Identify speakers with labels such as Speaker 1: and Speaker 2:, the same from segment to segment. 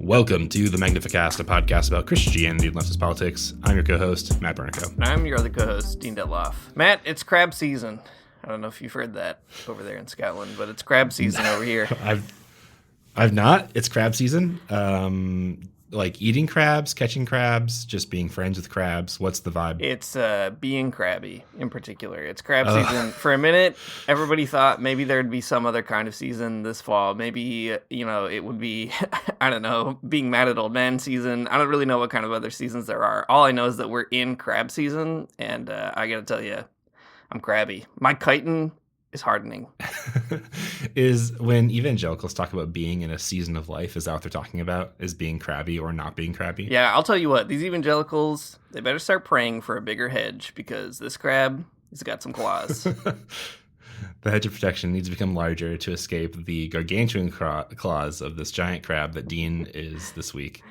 Speaker 1: Welcome to the Magnificast, a podcast about Christianity and leftist politics. I'm your co-host, Matt Bernico.
Speaker 2: And I'm your other co-host, Dean Detloff. Matt, it's crab season. I don't know if you've heard that over there in Scotland, but it's crab season over here.
Speaker 1: I've not. It's crab season. Like eating crabs, catching crabs, just being friends with crabs. What's the vibe?
Speaker 2: It's being crabby in particular. It's crab season. For a minute, everybody thought maybe there'd be some other kind of season this fall. Maybe, it would be, I don't know, being mad at old man season. I don't really know what kind of other seasons there are. All I know is that we're in crab season, and I gotta tell you, I'm crabby. My chitin is hardening.
Speaker 1: Is when evangelicals talk about being in a season of life, is that what they're talking about? Is being crabby or not being crabby?
Speaker 2: Yeah, I'll tell you what, these evangelicals, they better start praying for a bigger hedge because this crab has got some claws.
Speaker 1: The hedge of protection needs to become larger to escape the gargantuan claws of this giant crab that Dean is this week.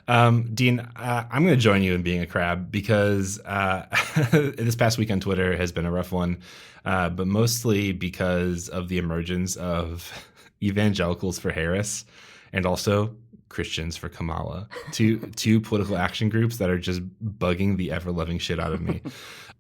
Speaker 1: Dean, I'm going to join you in being a crab because this past week on Twitter has been a rough one, but mostly because of the emergence of evangelicals for Harris and also Christians for Kamala, two political action groups that are just bugging the ever-loving shit out of me.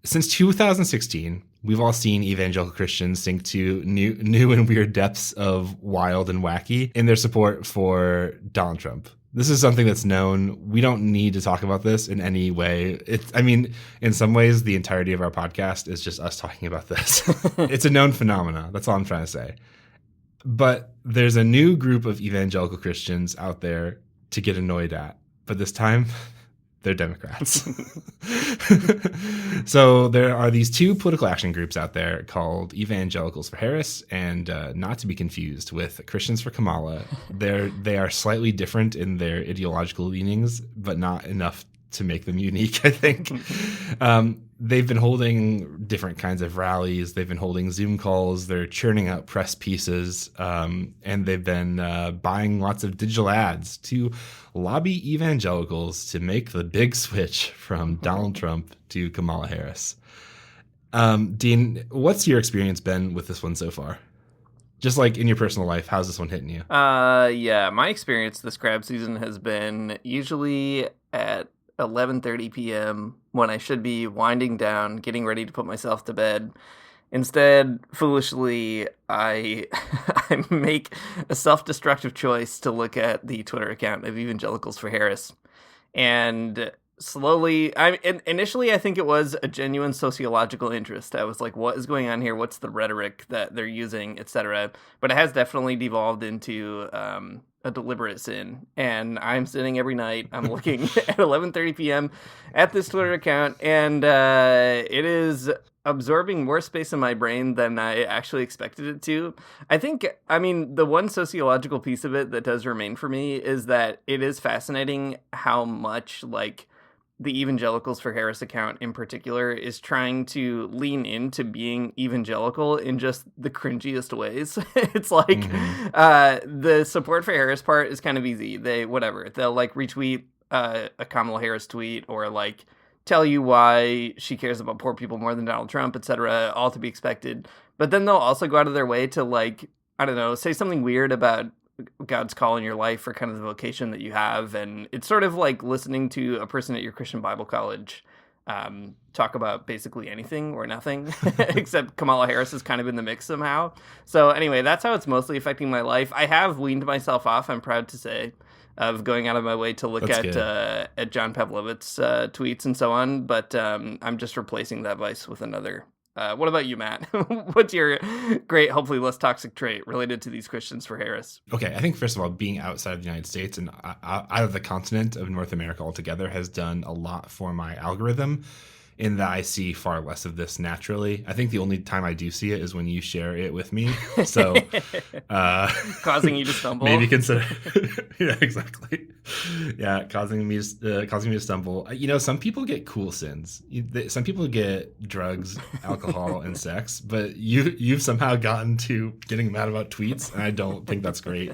Speaker 1: Since 2016, we've all seen evangelical Christians sink to new and weird depths of wild and wacky in their support for Donald Trump. This is something that's known. We don't need to talk about this in any way. In some ways, the entirety of our podcast is just us talking about this. It's a known phenomena. That's all I'm trying to say. But there's a new group of evangelical Christians out there to get annoyed at. But this time, they're Democrats. So there are these two political action groups out there called Evangelicals for Harris and not to be confused with Christians for Kamala. They are slightly different in their ideological leanings, but not enough to make them unique, I think. They've been holding different kinds of rallies. They've been holding Zoom calls. They're churning out press pieces. And they've been buying lots of digital ads to lobby evangelicals to make the big switch from Donald Trump to Kamala Harris. Dean, what's your experience been with this one so far? Just like in your personal life, how's this one hitting you?
Speaker 2: Yeah, my experience this crab season has been usually at 11:30 p.m. when I should be winding down, getting ready to put myself to bed. Instead, foolishly, I make a self-destructive choice to look at the Twitter account of Evangelicals for Harris. And slowly, initially I think it was a genuine sociological interest. I was like, what is going on here? What's the rhetoric that they're using, etc.? But it has definitely devolved into a deliberate sin. And I'm sitting every night, I'm looking at 11:30 p.m. at this Twitter account, and it is absorbing more space in my brain than I actually expected it to. The one sociological piece of it that does remain for me is that it is fascinating how much, the Evangelicals for Harris account in particular is trying to lean into being evangelical in just the cringiest ways. It's like the support for Harris part is kind of easy. They'll retweet a Kamala Harris tweet or tell you why she cares about poor people more than Donald Trump, etc., all to be expected. But then they'll also go out of their way to say something weird about God's call in your life or kind of the vocation that you have. And it's sort of like listening to a person at your Christian Bible college talk about basically anything or nothing, except Kamala Harris is kind of in the mix somehow. So anyway, that's how it's mostly affecting my life. I have weaned myself off, I'm proud to say, of going out of my way to look at John Pavlovich's tweets and so on. But I'm just replacing that vice with another. What about you, Matt? What's your great, hopefully less toxic trait related to these Christians for Harris?
Speaker 1: Okay, I think, first of all, being outside of the United States and out of the continent of North America altogether has done a lot for my algorithm in that I see far less of this naturally. I think the only time I do see it is when you share it with me. So
Speaker 2: causing you to stumble.
Speaker 1: Maybe consider yeah, exactly. Yeah, causing me to stumble. Some people get cool sins. Some people get drugs, alcohol, and sex, but you've somehow gotten to getting mad about tweets, and I don't think that's great.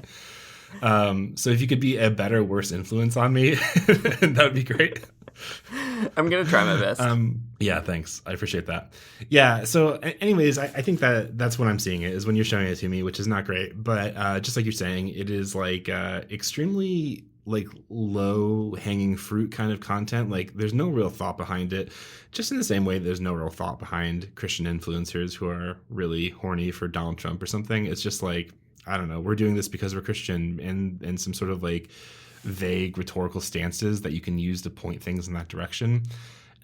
Speaker 1: So if you could be a better, worse influence on me, that would be great.
Speaker 2: I'm going to try my best.
Speaker 1: Yeah, thanks. I appreciate that. Yeah, so anyways, I think that's when I'm seeing it, is when you're showing it to me, which is not great. But just like you're saying, it is extremely like low hanging fruit kind of content. Like there's no real thought behind it, just in the same way there's no real thought behind Christian influencers who are really horny for Donald Trump or something. It's just like, I don't know, we're doing this because we're Christian, and some sort of like vague rhetorical stances that you can use to point things in that direction.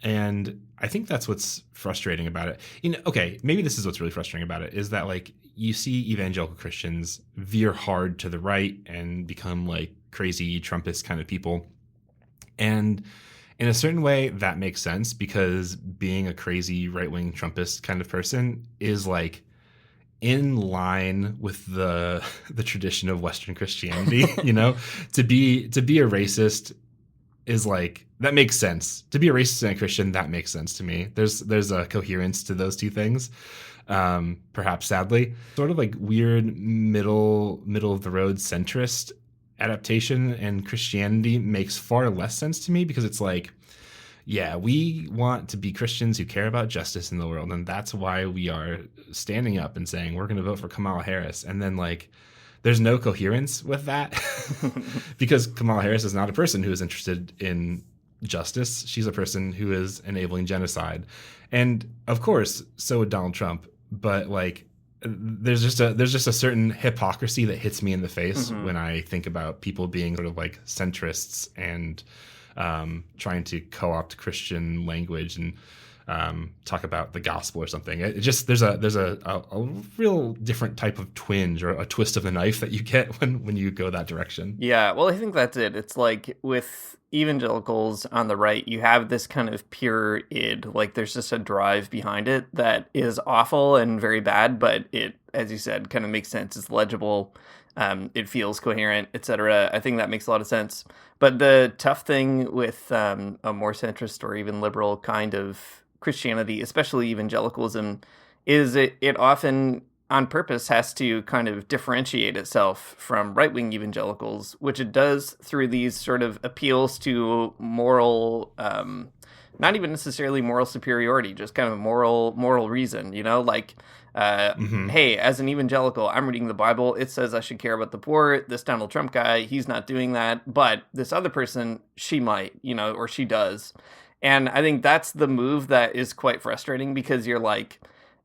Speaker 1: And I think that's what's frustrating about it. Okay, maybe this is what's really frustrating about it, is that like you see evangelical Christians veer hard to the right and become like crazy Trumpist kind of people. And in a certain way, that makes sense, because being a crazy right-wing Trumpist kind of person is like in line with the tradition of Western Christianity. To be a racist is like, that makes sense. To be a racist and a Christian, that makes sense to me. There's a coherence to those two things. Perhaps sadly, sort of like weird middle of the road centrist adaptation and Christianity makes far less sense to me, because it's like, yeah, we want to be Christians who care about justice in the world, and that's why we are standing up and saying we're going to vote for Kamala Harris. And then like there's no coherence with that because Kamala Harris is not a person who is interested in justice. She's a person who is enabling genocide. And of course, so would Donald Trump. But like, there's just a certain hypocrisy that hits me in the face when I think about people being sort of like centrists and trying to co-opt Christian language and talk about the gospel or something. It just there's a real different type of twinge or a twist of the knife that you get when you go that direction.
Speaker 2: Yeah, well, I think that's it. It's like with evangelicals on the right, you have this kind of pure id. Like there's just a drive behind it that is awful and very bad, but it, as you said, kind of makes sense. It's legible. It feels coherent, etc. I think that makes a lot of sense. But the tough thing with a more centrist or even liberal kind of Christianity, especially evangelicalism, is it often on purpose has to kind of differentiate itself from right-wing evangelicals, which it does through these sort of appeals to moral, not even necessarily moral superiority, just kind of moral reason, like, hey, as an evangelical, I'm reading the Bible. It says I should care about the poor. This Donald Trump guy, he's not doing that. But this other person, she might, or she does. And I think that's the move that is quite frustrating, because you're like,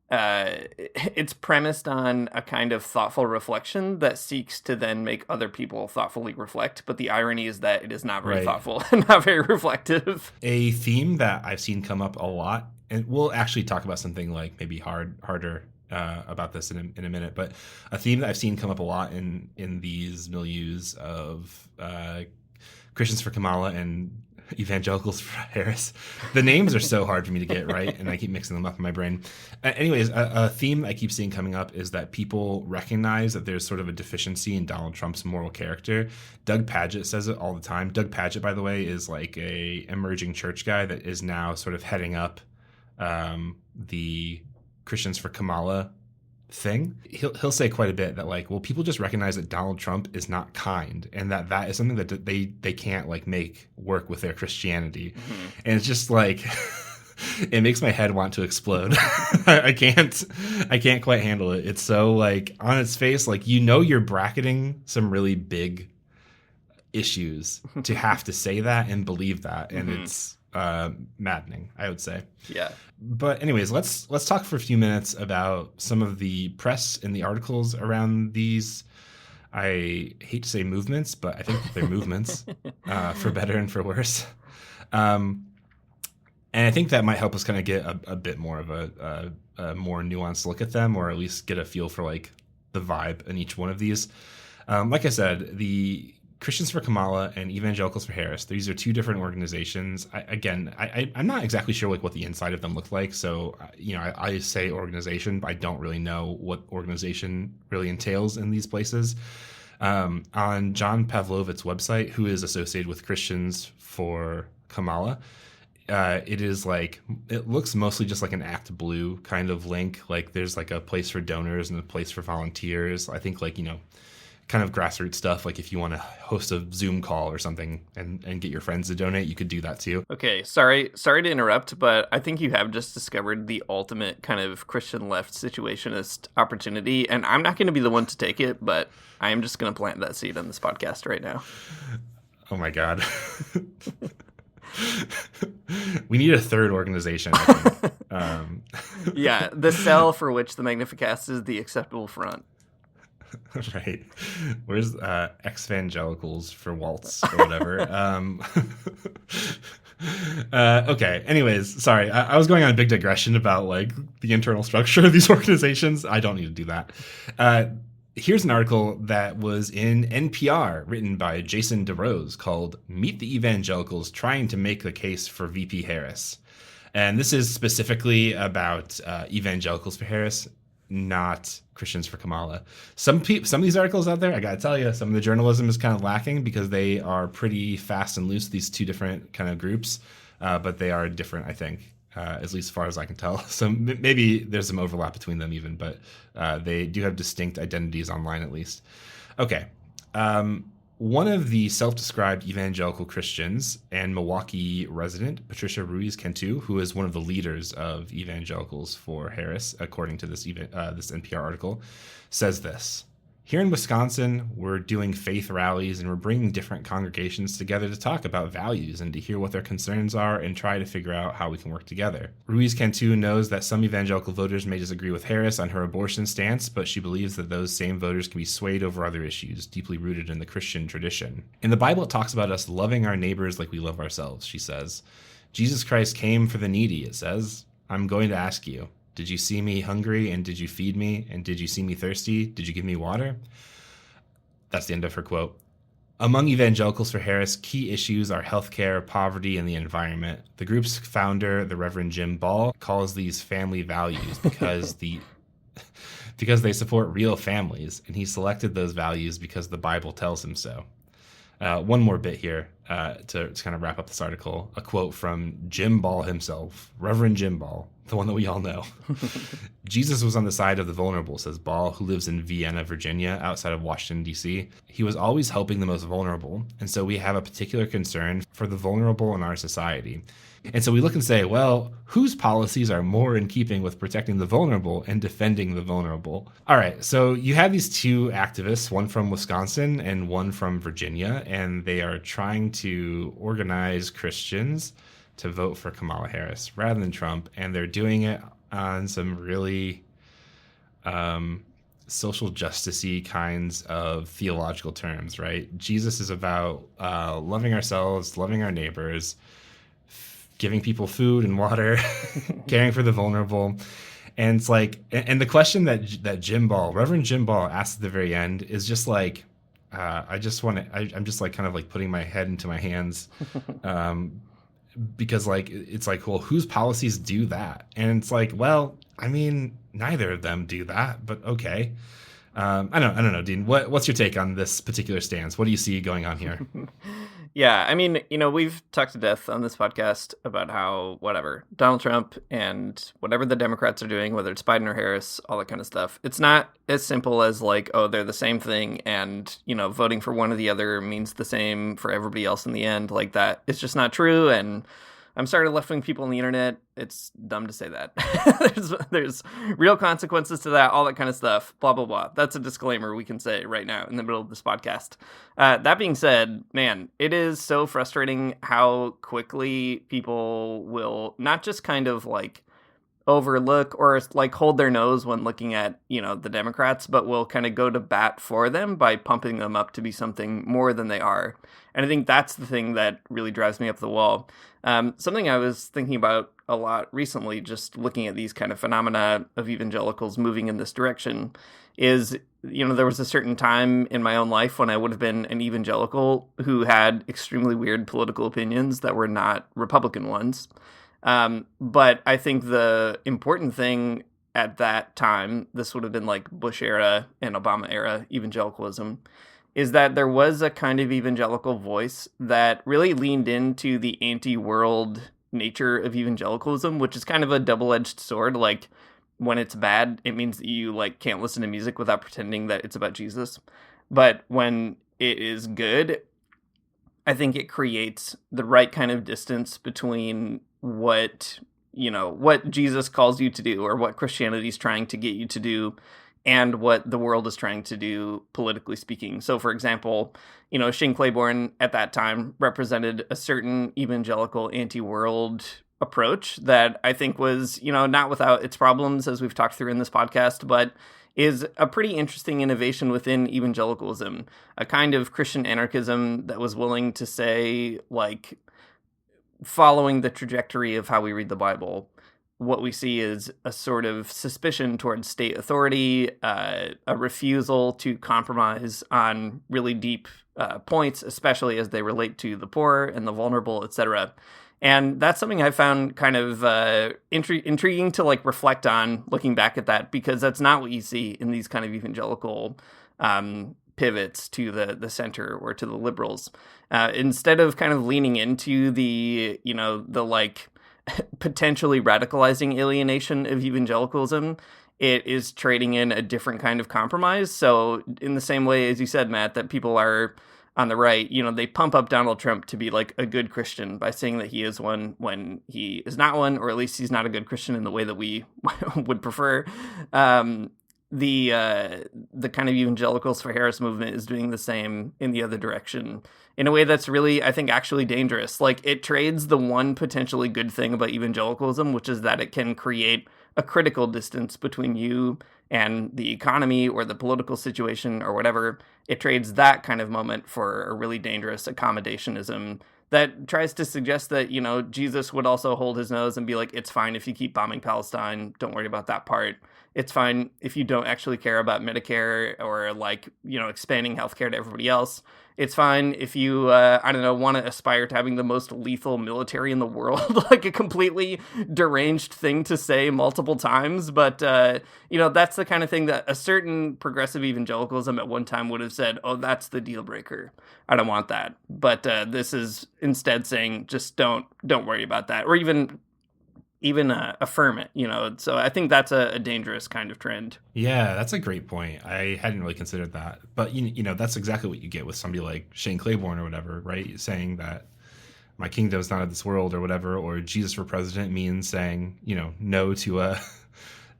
Speaker 2: it's premised on a kind of thoughtful reflection that seeks to then make other people thoughtfully reflect. But the irony is that it is not very thoughtful and not very reflective.
Speaker 1: A theme that I've seen come up a lot, and we'll actually talk about something like maybe harder about this in a minute, but a theme that I've seen come up a lot in these milieus of Christians for Kamala and evangelicals for Harris. The names are so hard for me to get right, and I keep mixing them up in my brain. Anyways, a theme I keep seeing coming up is that people recognize that there's sort of a deficiency in Donald Trump's moral character. Doug Padgett says it all the time. Doug Padgett, by the way, is like a emerging church guy that is now sort of heading up the Christians for Kamala thing. He'll say quite a bit that like, well, people just recognize that Donald Trump is not kind, and that is something that they can't like make work with their Christianity. And it's just like it makes my head want to explode. I can't quite handle it. It's so like on its face, like you're bracketing some really big issues to have to say that and believe that, and it's maddening, I would say.
Speaker 2: Yeah.
Speaker 1: But anyways, let's talk for a few minutes about some of the press and the articles around these. I hate to say movements, but I think they're movements, for better and for worse. And I think that might help us kind of get a bit more of a more nuanced look at them, or at least get a feel for like the vibe in each one of these. Like I said, the Christians for Kamala and Evangelicals for Harris, these are two different organizations. I'm not exactly sure like what the inside of them look like. So, I say organization, but I don't really know what organization really entails in these places. On John Pavlovich's website, who is associated with Christians for Kamala, it looks mostly just like an Act Blue kind of link. Like there's like a place for donors and a place for volunteers. I think like, kind of grassroots stuff. Like if you want to host a Zoom call or something and get your friends to donate, you could do that too.
Speaker 2: Okay, sorry to interrupt, but I think you have just discovered the ultimate kind of Christian left situationist opportunity, and I'm not going to be the one to take it, but I am just going to plant that seed on this podcast right now.
Speaker 1: Oh my God. We need a third organization, I think.
Speaker 2: Yeah, the cell for which the Magnificast is the acceptable front.
Speaker 1: Right. Where's evangelicals for Waltz or whatever? Okay. Anyways, sorry. I was going on a big digression about like the internal structure of these organizations. I don't need to do that. Here's an article that was in NPR written by Jason DeRose called Meet the Evangelicals Trying to Make the Case for VP Harris. And this is specifically about evangelicals for Harris, not Christians for Kamala. Some of these articles out there, I gotta tell you, some of the journalism is kind of lacking because they are pretty fast and loose, these two different kind of groups, but they are different, I think, at least as far as I can tell. So maybe there's some overlap between them even, but they do have distinct identities online at least. Okay. One of the self-described evangelical Christians and Milwaukee resident, Patricia Ruiz-Cantu, who is one of the leaders of evangelicals for Harris, according to this NPR article, says this. Here in Wisconsin, we're doing faith rallies and we're bringing different congregations together to talk about values and to hear what their concerns are and try to figure out how we can work together. Ruiz-Cantu knows that some evangelical voters may disagree with Harris on her abortion stance, but she believes that those same voters can be swayed over other issues deeply rooted in the Christian tradition. In the Bible, it talks about us loving our neighbors like we love ourselves, she says. Jesus Christ came for the needy, it says. I'm going to ask you. Did you see me hungry, and did you feed me? And did you see me thirsty? Did you give me water? That's the end of her quote. Among evangelicals for Harris, key issues are healthcare, poverty, and the environment. The group's founder, the Reverend Jim Ball, calls these family values because they support real families, and he selected those values because the Bible tells him so. One more bit here to kind of wrap up this article. A quote from Jim Ball himself, Reverend Jim Ball, the one that we all know. Jesus was on the side of the vulnerable, says Ball, who lives in Vienna, Virginia, outside of Washington, D.C. He was always helping the most vulnerable, and so we have a particular concern for the vulnerable in our society. And so we look and say, well, whose policies are more in keeping with protecting the vulnerable and defending the vulnerable? All right, so you have these two activists, one from Wisconsin and one from Virginia, and they are trying to organize Christians to vote for Kamala Harris rather than Trump, and they're doing it on some really social justice-y kinds of theological terms, right? Jesus is about loving ourselves, loving our neighbors, giving people food and water, caring for the vulnerable. And it's like, and the question that Jim Ball, Reverend Jim Ball, asked at the very end is just like, I'm just like kind of like putting my head into my hands, because like it's like, well, whose policies do that? And it's like, well, I mean, neither of them do that, but okay. I don't know, Dean. What's your take on this particular stance? What do you see going on here?
Speaker 2: Yeah, I mean, we've talked to death on this podcast about how, whatever, Donald Trump and whatever the Democrats are doing, whether it's Biden or Harris, all that kind of stuff, it's not as simple as like, oh, they're the same thing and, voting for one or the other means the same for everybody else in the end. Like that, it's just not true. And I'm sorry to left-wing people on the internet. It's dumb to say that. there's real consequences to that, all that kind of stuff, blah, blah, blah. That's a disclaimer we can say right now in the middle of this podcast. That being said, man, it is so frustrating how quickly people will not just kind of like overlook or like hold their nose when looking at, the Democrats, but will kind of go to bat for them by pumping them up to be something more than they are. And I think that's the thing that really drives me up the wall. Something I was thinking about a lot recently, just looking at these kind of phenomena of evangelicals moving in this direction, is, there was a certain time in my own life when I would have been an evangelical who had extremely weird political opinions that were not Republican ones. But I think the important thing at that time, this would have been like Bush era and Obama era evangelicalism, is that there was a kind of evangelical voice that really leaned into the anti-world nature of evangelicalism, which is kind of a double-edged sword. Like, when it's bad, it means that you like can't listen to music without pretending that it's about Jesus. But when it is good, I think it creates the right kind of distance between what Jesus calls you to do or what Christianity is trying to get you to do and what the world is trying to do politically speaking. So, for example, Shane Claiborne at that time represented a certain evangelical anti-world approach that I think was, not without its problems, as we've talked through in this podcast, but is a pretty interesting innovation within evangelicalism, a kind of Christian anarchism that was willing to say, like, following the trajectory of how we read the Bible, what we see is a sort of suspicion towards state authority, a refusal to compromise on really deep points, especially as they relate to the poor and the vulnerable, etc. And that's something I found kind of intriguing to reflect on looking back at that, because that's not what you see in these kind of evangelical pivots to the center or to the liberals. Instead of kind of leaning into the potentially radicalizing alienation of evangelicalism, it is trading in a different kind of compromise. So in the same way, as you said, Matt, that people are on the right, they pump up Donald Trump to be like a good Christian by saying that he is one when he is not one, or at least he's not a good Christian in the way that we would prefer. The kind of evangelicals for Harris movement is doing the same in the other direction in a way that's really, I think, actually dangerous. Like, it trades the one potentially good thing about evangelicalism, which is that it can create a critical distance between you and the economy or the political situation or whatever. It trades that kind of moment for a really dangerous accommodationism that tries to suggest that, Jesus would also hold his nose and be like, it's fine if you keep bombing Palestine. Don't worry about that part. It's fine if you don't actually care about Medicare or expanding healthcare to everybody else. It's fine if you, want to aspire to having the most lethal military in the world, like a completely deranged thing to say multiple times. But, that's the kind of thing that a certain progressive evangelicalism at one time would have said, oh, that's the deal breaker. I don't want that. But this is instead saying, just don't worry about that. Or even affirm it, So I think that's a dangerous kind of trend.
Speaker 1: Yeah, that's a great point. I hadn't really considered that. But, that's exactly what you get with somebody like Shane Claiborne or whatever, right? Saying that my kingdom's not of this world or whatever, or Jesus for president means saying, no to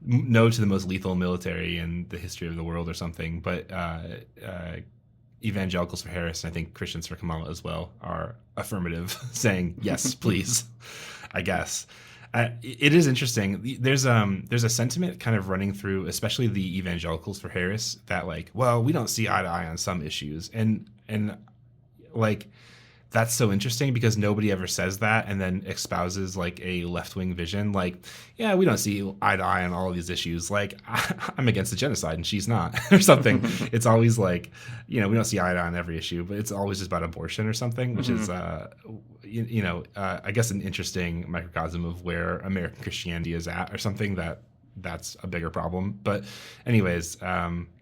Speaker 1: no to the most lethal military in the history of the world or something. But evangelicals for Harris, and I think Christians for Kamala as well, are affirmative, saying, yes, please, I guess. It is interesting. There's a sentiment kind of running through, especially the evangelicals for Harris, that we don't see eye to eye on some issues, and that's so interesting because nobody ever says that and then espouses a left-wing vision. Yeah, we don't see eye to eye on all of these issues. I'm against the genocide and she's not, or something. It's always we don't see eye to eye on every issue, but it's always just about abortion or something, which is, I guess an interesting microcosm of where American Christianity is at, or something that's a bigger problem. But anyways,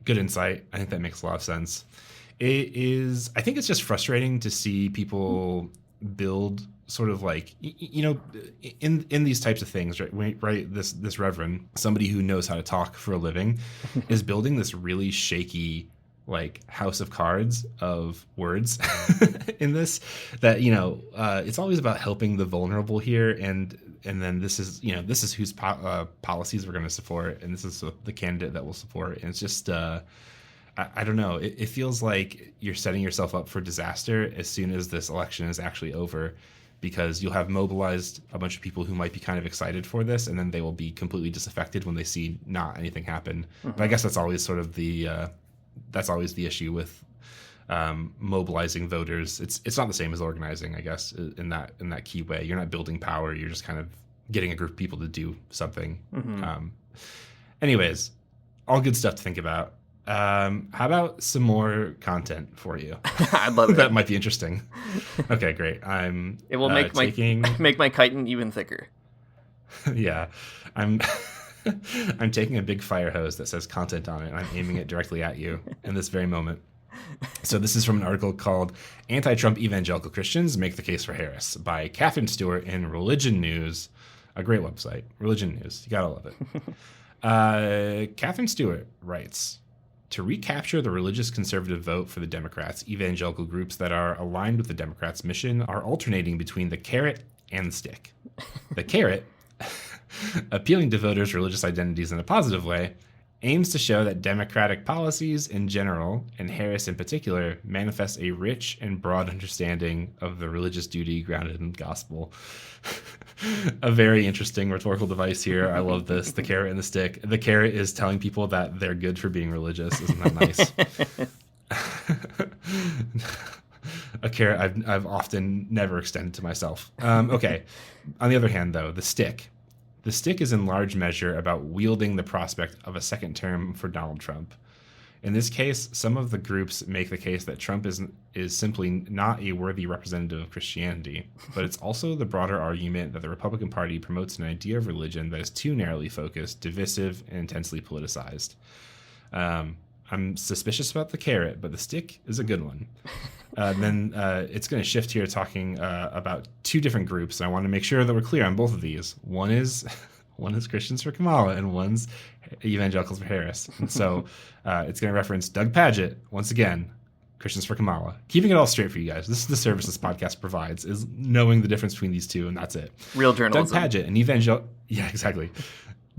Speaker 1: good insight. I think that makes a lot of sense. I think it's just frustrating to see people build sort of in these types of things, right? This reverend, somebody who knows how to talk for a living, is building this really shaky house of cards of words in this, that it's always about helping the vulnerable here, and then this is whose policies we're going to support, and this is the candidate that we'll support, and it's just I don't know. It feels like you're setting yourself up for disaster as soon as this election is actually over, because you'll have mobilized a bunch of people who might be kind of excited for this, and then they will be completely disaffected when they see not anything happen. Mm-hmm. But I guess that's always sort of the issue with mobilizing voters. It's not the same as organizing, I guess, in that key way. You're not building power. You're just kind of getting a group of people to do something. Mm-hmm. Anyways, all good stuff to think about. How about some more content for you?
Speaker 2: I'd love it.
Speaker 1: That might be interesting. Okay, great.
Speaker 2: It will make my chitin even thicker.
Speaker 1: Yeah, I'm taking a big fire hose that says content on it, and I'm aiming it directly at you in this very moment. So this is from an article called "Anti-Trump Evangelical Christians Make the Case for Harris" by Catherine Stewart in Religion News, a great website. Religion News, you gotta love it. Catherine Stewart writes, to recapture the religious conservative vote for the Democrats, evangelical groups that are aligned with the Democrats' mission are alternating between the carrot and the stick. The carrot, appealing to voters' religious identities in a positive way, aims to show that democratic policies in general, and Harris in particular, manifest a rich and broad understanding of the religious duty grounded in the gospel. A very interesting rhetorical device here. I love this. The carrot and the stick. The carrot is telling people that they're good for being religious. Isn't that nice? A carrot I've often never extended to myself. Okay. On the other hand, though, the stick. The stick is in large measure about wielding the prospect of a second term for Donald Trump. In this case, some of the groups make the case that Trump is simply not a worthy representative of Christianity, but it's also the broader argument that the Republican Party promotes an idea of religion that is too narrowly focused, divisive, and intensely politicized. I'm suspicious about the carrot, but the stick is a good one. Then it's going to shift here talking about two different groups. I want to make sure that we're clear on both of these. One is Christians for Kamala, and one's evangelicals for Harris. And so it's going to reference Doug Padgett, once again, Christians for Kamala. Keeping it all straight for you guys. This is the service this podcast provides, is knowing the difference between these two, and that's it.
Speaker 2: Real journalism.
Speaker 1: Doug Padgett, yeah, exactly.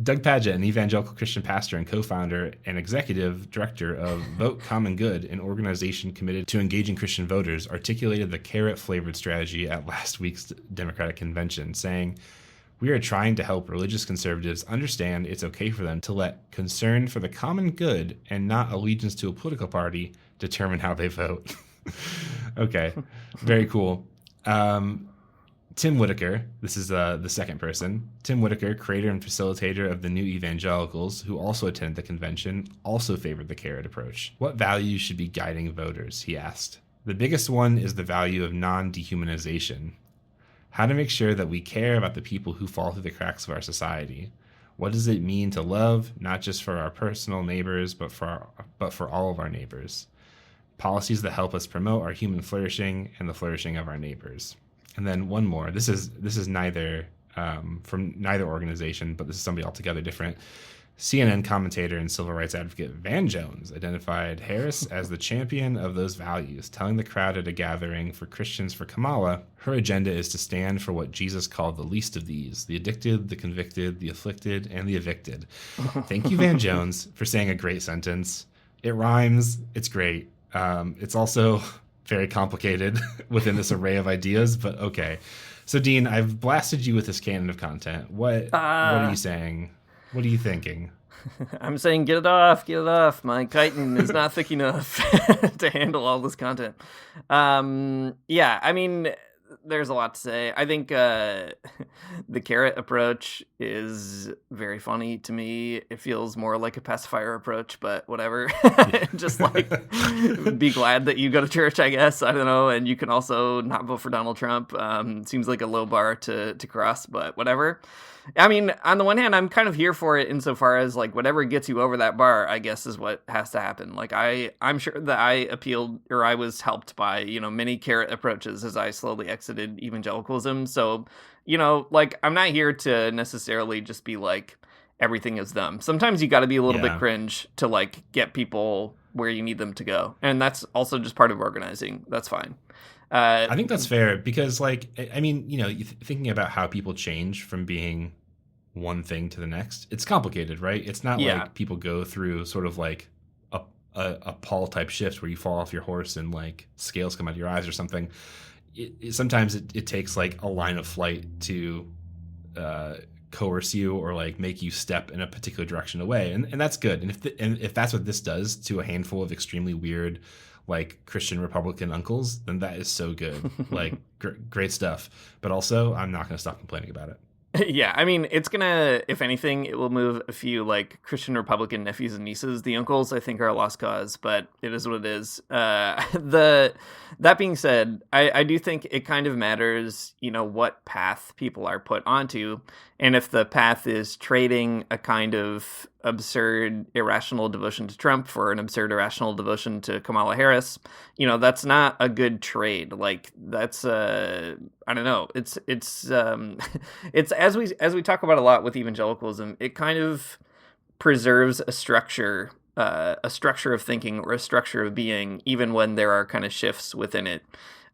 Speaker 1: Doug Padgett, an evangelical Christian pastor and co-founder and executive director of Vote Common Good, an organization committed to engaging Christian voters, articulated the carrot-flavored strategy at last week's Democratic convention, saying, "We are trying to help religious conservatives understand it's okay for them to let concern for the common good and not allegiance to a political party determine how they vote." Okay, very cool. Tim Whitaker, this is the second person. Tim Whitaker, creator and facilitator of the New Evangelicals, who also attended the convention, also favored the carrot approach. What values should be guiding voters, he asked. The biggest one is the value of non-dehumanization. How to make sure that we care about the people who fall through the cracks of our society. What does it mean to love, not just for our personal neighbors, but for all of our neighbors? Policies that help us promote our human flourishing and the flourishing of our neighbors. And then one more. This is neither from neither organization, but this is somebody altogether different. CNN commentator and civil rights advocate Van Jones identified Harris as the champion of those values, telling the crowd at a gathering for Christians for Kamala, her agenda is to stand for what Jesus called the least of these, the addicted, the convicted, the afflicted, and the evicted. Thank you, Van Jones, for saying a great sentence. It rhymes. It's great. It's also very complicated within this array of ideas, but okay. So, Dean, I've blasted you with this canon of content. What are you saying? What are you thinking?
Speaker 2: I'm saying get it off. My chitin is not thick enough to handle all this content. Yeah, I mean, there's a lot to say. I think the carrot approach is very funny to me. It feels more like a pacifier approach, but whatever. Just like be glad that you go to church, I guess. I don't know. And you can also not vote for Donald Trump. Seems like a low bar to cross, but whatever. I mean, on the one hand, I'm kind of here for it insofar as like whatever gets you over that bar, I guess, is what has to happen. Like I'm sure that I was helped by, many carrot approaches as I slowly exited evangelicalism. So, like I'm not here to necessarily just be like everything is them. Sometimes you got to be a little bit cringe to like get people where you need them to go. And that's also just part of organizing. That's fine.
Speaker 1: I think that's fair because, like, I mean, thinking about how people change from being one thing to the next, it's complicated, right? It's not like people go through sort of like a Paul type shift where you fall off your horse and like scales come out of your eyes or something. Sometimes it takes like a line of flight to coerce you or like make you step in a particular direction away, and that's good. And if that's what this does to a handful of extremely weird, like Christian Republican uncles, then that is so good. Like great stuff. But also, I'm not going to stop complaining about it.
Speaker 2: Yeah, I mean, it's gonna, if anything, it will move a few like Christian Republican nephews and nieces. The uncles, I think, are a lost cause, but it is what it is. That being said, I do think it kind of matters, what path people are put onto, and if the path is trading a kind of absurd, irrational devotion to Trump for an absurd, irrational devotion to Kamala Harris, that's not a good trade. Like that's I don't know. It's it's as we talk about a lot with evangelicalism, it kind of preserves a structure of thinking or a structure of being, even when there are kind of shifts within it.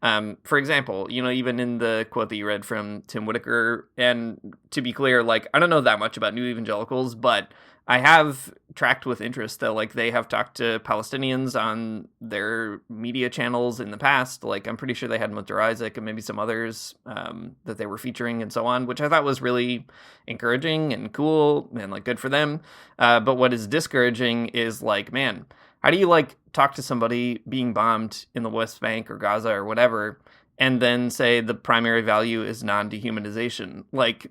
Speaker 2: For example, even in the quote that you read from Tim Whitaker, and to be clear, like, I don't know that much about New Evangelicals, but I have tracked with interest that like they have talked to Palestinians on their media channels in the past. Like I'm pretty sure they had Mr. Isaac and maybe some others that they were featuring and so on, which I thought was really encouraging and cool and like good for them. But what is discouraging is like, man, how do you like talk to somebody being bombed in the West Bank or Gaza or whatever, and then say the primary value is non-dehumanization? Like,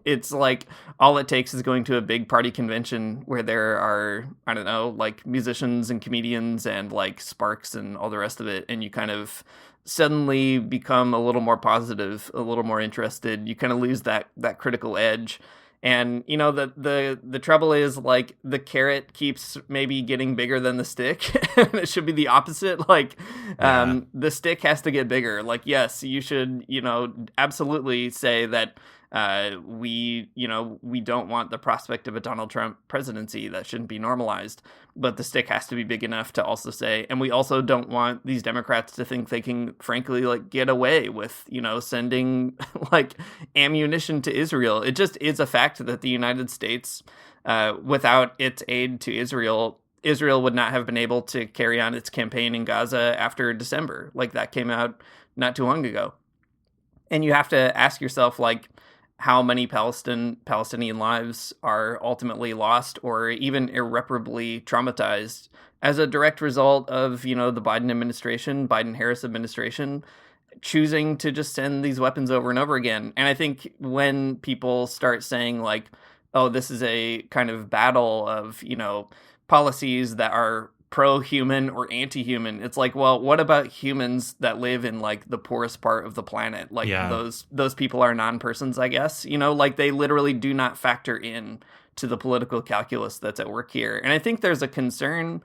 Speaker 2: it's like all it takes is going to a big party convention where there are, I don't know, like musicians and comedians and like sparks and all the rest of it, and you kind of suddenly become a little more positive, a little more interested. You kind of lose that critical edge. And you know the trouble is like the carrot keeps maybe getting bigger than the stick. It should be the opposite. Like the stick has to get bigger. Like yes, you should absolutely say that we don't want the prospect of a Donald Trump presidency. That shouldn't be normalized. But the stick has to be big enough to also say, and we also don't want these Democrats to think they can, frankly, like get away with, sending like ammunition to Israel. It just is a fact that the United States, without its aid to Israel would not have been able to carry on its campaign in Gaza after December. Like that came out not too long ago. And you have to ask yourself, like, how many Palestinian lives are ultimately lost or even irreparably traumatized as a direct result of, the Biden-Harris administration choosing to just send these weapons over and over again. And I think when people start saying like, oh, this is a kind of battle of, policies that are pro-human or anti-human, it's like, well, what about humans that live in like the poorest part of the planet? Like those people are non-persons, I guess, like they literally do not factor in to the political calculus that's at work here. And I think there's a concern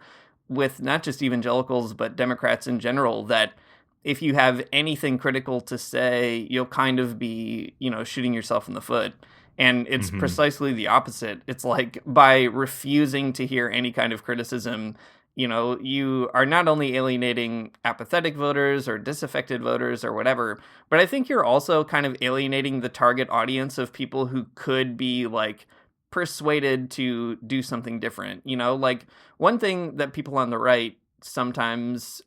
Speaker 2: with not just evangelicals, but Democrats in general, that if you have anything critical to say, you'll kind of be, shooting yourself in the foot. And it's precisely the opposite. It's like by refusing to hear any kind of criticism, you are not only alienating apathetic voters or disaffected voters or whatever, but I think you're also kind of alienating the target audience of people who could be like persuaded to do something different. Like one thing that people on the right sometimes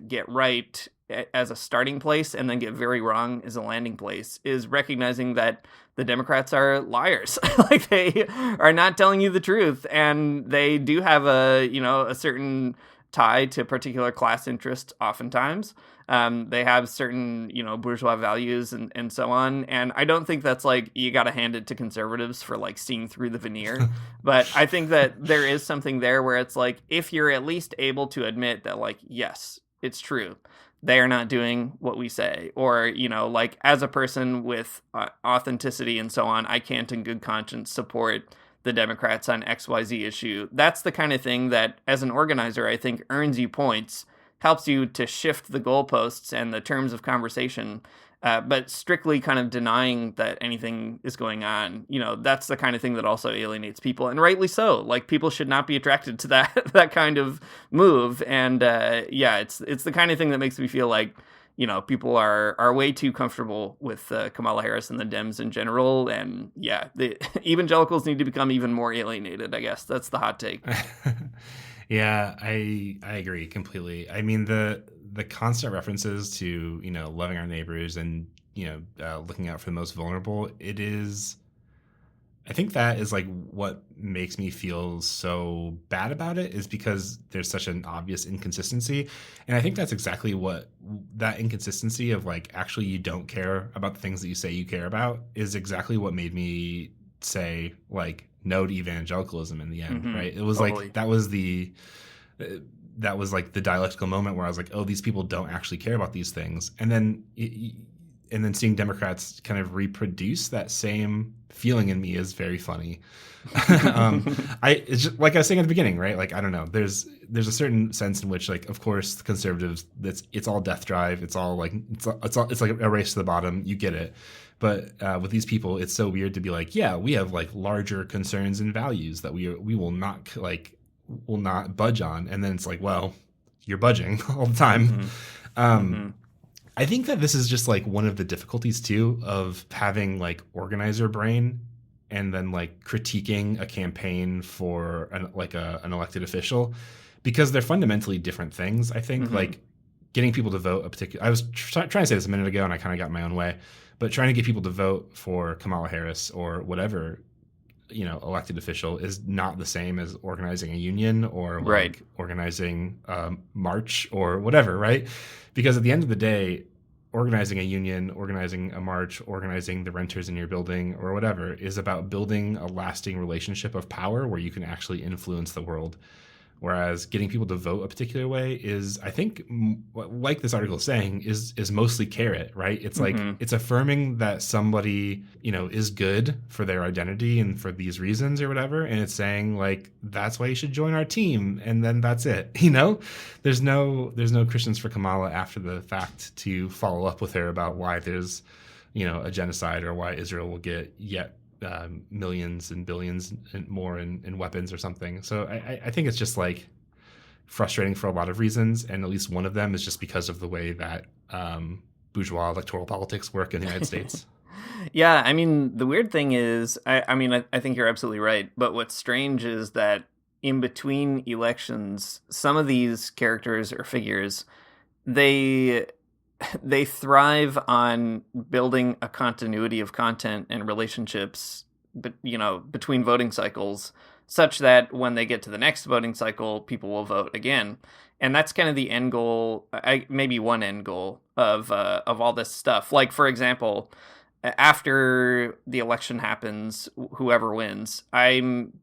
Speaker 2: get right as a starting place and then get very wrong as a landing place is recognizing that the Democrats are liars. Like they are not telling you the truth, and they do have a certain tie to particular class interest oftentimes. They have certain, bourgeois values and so on. And I don't think that's like, you got to hand it to conservatives for like seeing through the veneer. But I think that there is something there where it's like, if you're at least able to admit that like, yes, it's true, they are not doing what we say, or, like as a person with authenticity and so on, I can't in good conscience support the Democrats on XYZ issue. That's the kind of thing that as an organizer, I think earns you points, helps you to shift the goalposts and the terms of conversation, but strictly kind of denying that anything is going on. That's the kind of thing that also alienates people, and rightly so. Like people should not be attracted to that kind of move. And it's the kind of thing that makes me feel like, people are way too comfortable with Kamala Harris and the Dems in general. And the evangelicals need to become even more alienated, I guess. That's the hot take.
Speaker 1: Yeah, I agree completely. I mean, the constant references to, loving our neighbors and, looking out for the most vulnerable, I think that is like what makes me feel so bad about it, is because there's such an obvious inconsistency. And I think that's exactly what that inconsistency of like, actually you don't care about the things that you say you care about is exactly what made me say like no to evangelicalism in the end, right? It was totally. Like, that was like the dialectical moment where I was like, oh, these people don't actually care about these things. And then seeing Democrats kind of reproduce that same feeling in me is very funny. It's just, like I was saying at the beginning, right? Like, I don't know. There's a certain sense in which, like, of course, the conservatives, it's all death drive. It's all like it's like a race to the bottom. You get it. But with these people, it's so weird to be like, yeah, we have like larger concerns and values that we will not budge on. And then it's like, well, you're budging all the time. I think that this is just like one of the difficulties too of having like organizer brain and then like critiquing a campaign for an elected official, because they're fundamentally different things. I think like getting people to vote a particular. I was trying to say this a minute ago, and I kind of got my own way, but trying to get people to vote for Kamala Harris or whatever elected official is not the same as organizing a union or like organizing a march or whatever, right? Because at the end of the day, organizing a union, organizing a march, organizing the renters in your building or whatever is about building a lasting relationship of power where you can actually influence the world. Whereas getting people to vote a particular way is, I think, like this article is saying, is mostly carrot, right? It's like it's affirming that somebody, is good for their identity and for these reasons or whatever, and it's saying like that's why you should join our team, and then that's it. There's no Christians for Kamala after the fact to follow up with her about why there's a genocide or why Israel will get yet millions and billions and more in weapons or something. So I think it's just like frustrating for a lot of reasons, and at least one of them is just because of the way that bourgeois electoral politics work in the United States.
Speaker 2: Yeah, I mean, the weird thing is, I think you're absolutely right, but what's strange is that in between elections, some of these characters or figures, they thrive on building a continuity of content and relationships, between voting cycles, such that when they get to the next voting cycle, people will vote again. And that's kind of the end goal, maybe one end goal of all this stuff. Like, for example, after the election happens, whoever wins, I'm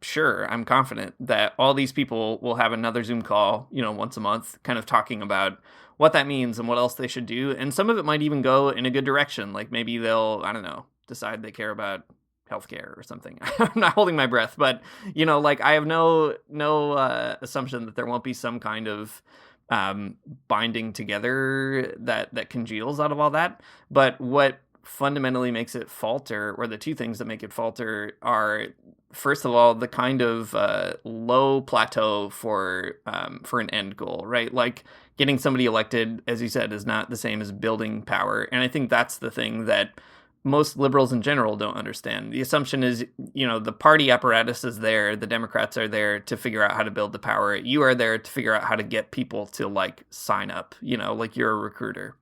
Speaker 2: confident that all these people will have another Zoom call, once a month, kind of talking about what that means and what else they should do. And some of it might even go in a good direction. Like maybe they'll, I don't know, decide they care about healthcare or something. I'm not holding my breath, but like I have no assumption that there won't be some kind of binding together that congeals out of all that. But what fundamentally makes it falter, or the two things that make it falter, are first of all the kind of low plateau for an end goal, right? Like getting somebody elected, as you said, is not the same as building power, and I think that's the thing that most liberals in general don't understand. The assumption is, the party apparatus is there, the Democrats are there to figure out how to build the power. You are there to figure out how to get people to like sign up, like you're a recruiter.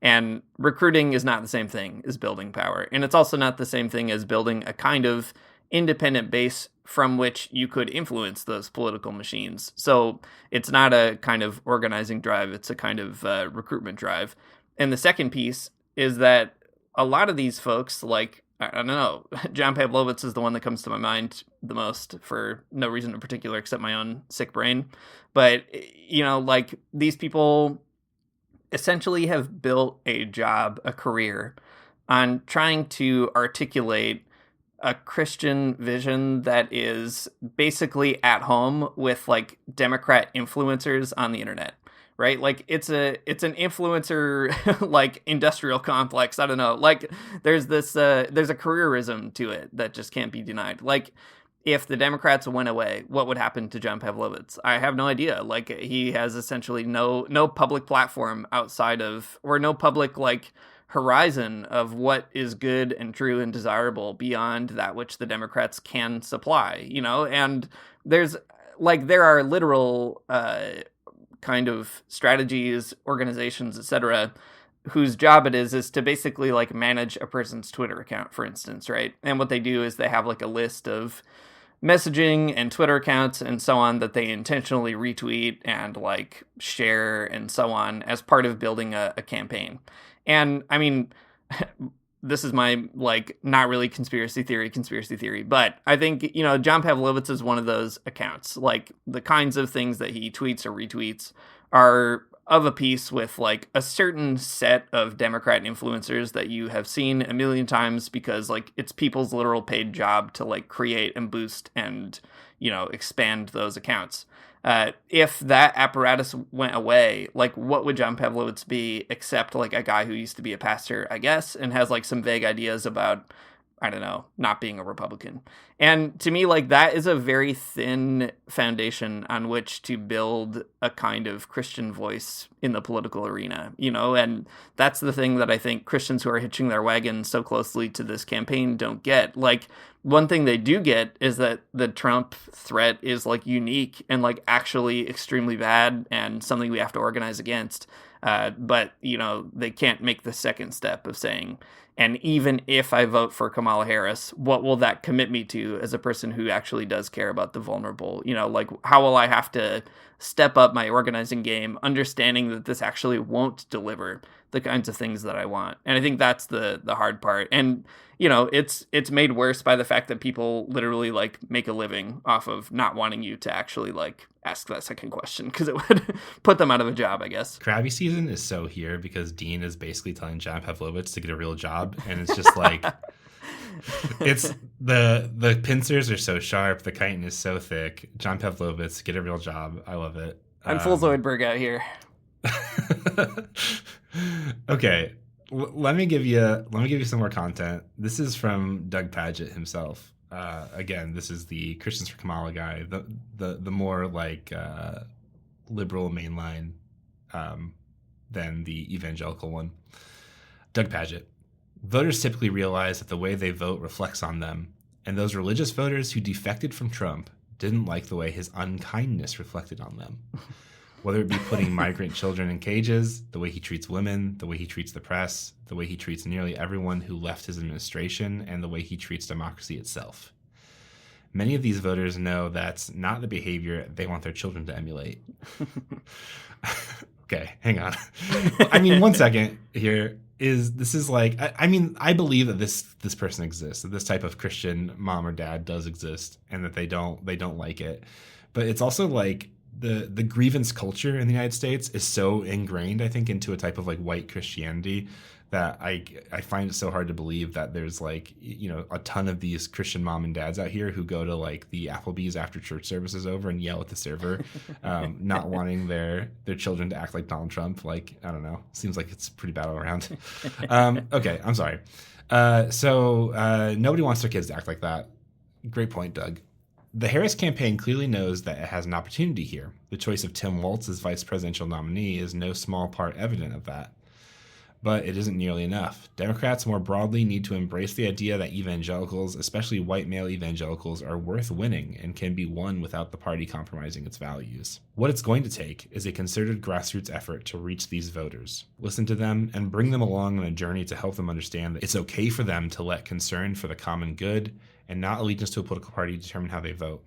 Speaker 2: And recruiting is not the same thing as building power. And it's also not the same thing as building a kind of independent base from which you could influence those political machines. So it's not a kind of organizing drive, it's a kind of recruitment drive. And the second piece is that a lot of these folks, like, I don't know, John Pavlovitz is the one that comes to my mind the most for no reason in particular except my own sick brain. But, like these people essentially have built a job, a career, on trying to articulate a Christian vision that is basically at home with like Democrat influencers on the internet, right? Like it's an influencer like industrial complex. I don't know. Like there's this there's a careerism to it that just can't be denied. Like if the Democrats went away, what would happen to John Pavlovitz? I have no idea. Like he has essentially no public platform outside of, or no public like horizon of what is good and true and desirable beyond that which the Democrats can supply, and there are literal kind of strategies, organizations, etc., whose job it is to basically like manage a person's Twitter account, for instance, right? And what they do is they have like a list of messaging and Twitter accounts and so on that they intentionally retweet and like share and so on as part of building a campaign. And I mean, this is my like not really conspiracy theory, but I think, John Pavlovitz is one of those accounts. Like the kinds of things that he tweets or retweets are of a piece with like a certain set of Democrat influencers that you have seen a million times because like it's people's literal paid job to like create and boost and, expand those accounts. If that apparatus went away, like what would John Pavlovitz be except like a guy who used to be a pastor, I guess, and has like some vague ideas about I don't know, not being a Republican. And to me, like, that is a very thin foundation on which to build a kind of Christian voice in the political arena, and that's the thing that I think Christians who are hitching their wagon so closely to this campaign don't get. Like, one thing they do get is that the Trump threat is, like, unique and, like, actually extremely bad and something we have to organize against. But, they can't make the second step of saying, and even if I vote for Kamala Harris, what will that commit me to as a person who actually does care about the vulnerable? Like, how will I have to step up my organizing game, understanding that this actually won't deliver the kinds of things that I want? And I think that's the hard part. And, it's made worse by the fact that people literally, like, make a living off of not wanting you to actually, like, ask that second question, because it would put them out of a job, I guess.
Speaker 1: Crabby season is so here because Dean is basically telling John Pavlovich to get a real job, and it's just like it's the pincers are so sharp, the chitin is so thick. John Pavlovich, get a real job. I love it.
Speaker 2: I'm full Zoidberg out here.
Speaker 1: Okay, let me give you some more content. This is from Doug Padgett himself. Again, this is the Christians for Kamala guy, the more like liberal mainline than the evangelical one. Doug Padgett. Voters typically realize that the way they vote reflects on them, and those religious voters who defected from Trump didn't like the way his unkindness reflected on them. Whether it be putting migrant children in cages, the way he treats women, the way he treats the press, the way he treats nearly everyone who left his administration, and the way he treats democracy itself. Many of these voters know that's not the behavior they want their children to emulate. Okay, hang on. I mean, 1 second here. I believe that this person exists, that this type of Christian mom or dad does exist, and that they don't like it. But it's also like the grievance culture in the United States is so ingrained, I think, into a type of like white Christianity that I find it so hard to believe that there's like, a ton of these Christian mom and dads out here who go to like the Applebee's after church service is over and yell at the server, not wanting their children to act like Donald Trump. Like, I don't know. Seems like it's pretty bad all around. Okay, I'm sorry. So nobody wants their kids to act like that. Great point, Doug. The Harris campaign clearly knows that it has an opportunity here. The choice of Tim Walz as vice presidential nominee is no small part evident of that. But it isn't nearly enough. Democrats more broadly need to embrace the idea that evangelicals, especially white male evangelicals, are worth winning and can be won without the party compromising its values. What it's going to take is a concerted grassroots effort to reach these voters, listen to them, and bring them along on a journey to help them understand that it's okay for them to let concern for the common good and not allegiance to a political party determine how they vote.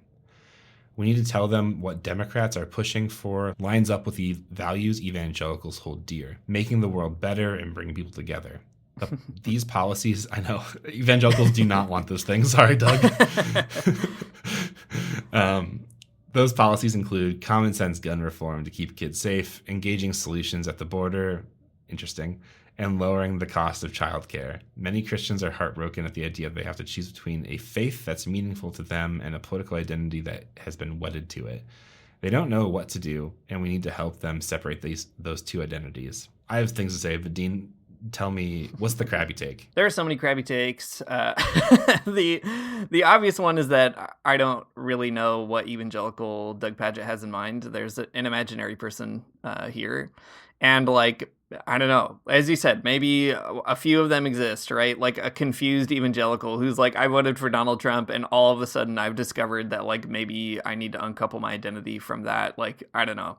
Speaker 1: We need to tell them what Democrats are pushing for lines up with the values evangelicals hold dear, making the world better and bringing people together. These policies, I know, evangelicals do not want those things. Sorry, Doug. Those policies include common sense gun reform to keep kids safe, engaging solutions at the border, interesting, and lowering the cost of childcare. Many Christians are heartbroken at the idea they have to choose between a faith that's meaningful to them and a political identity that has been wedded to it. They don't know what to do, and we need to help them separate those two identities. I have things to say, but Dean, tell me, what's the crabby take?
Speaker 2: There are so many crabby takes. The obvious one is that I don't really know what evangelical Doug Padgett has in mind. There's an imaginary person here. And like, I don't know, as you said, maybe a few of them exist, right? Like a confused evangelical who's like, I voted for Donald Trump, and all of a sudden I've discovered that like maybe I need to uncouple my identity from that. Like, I don't know.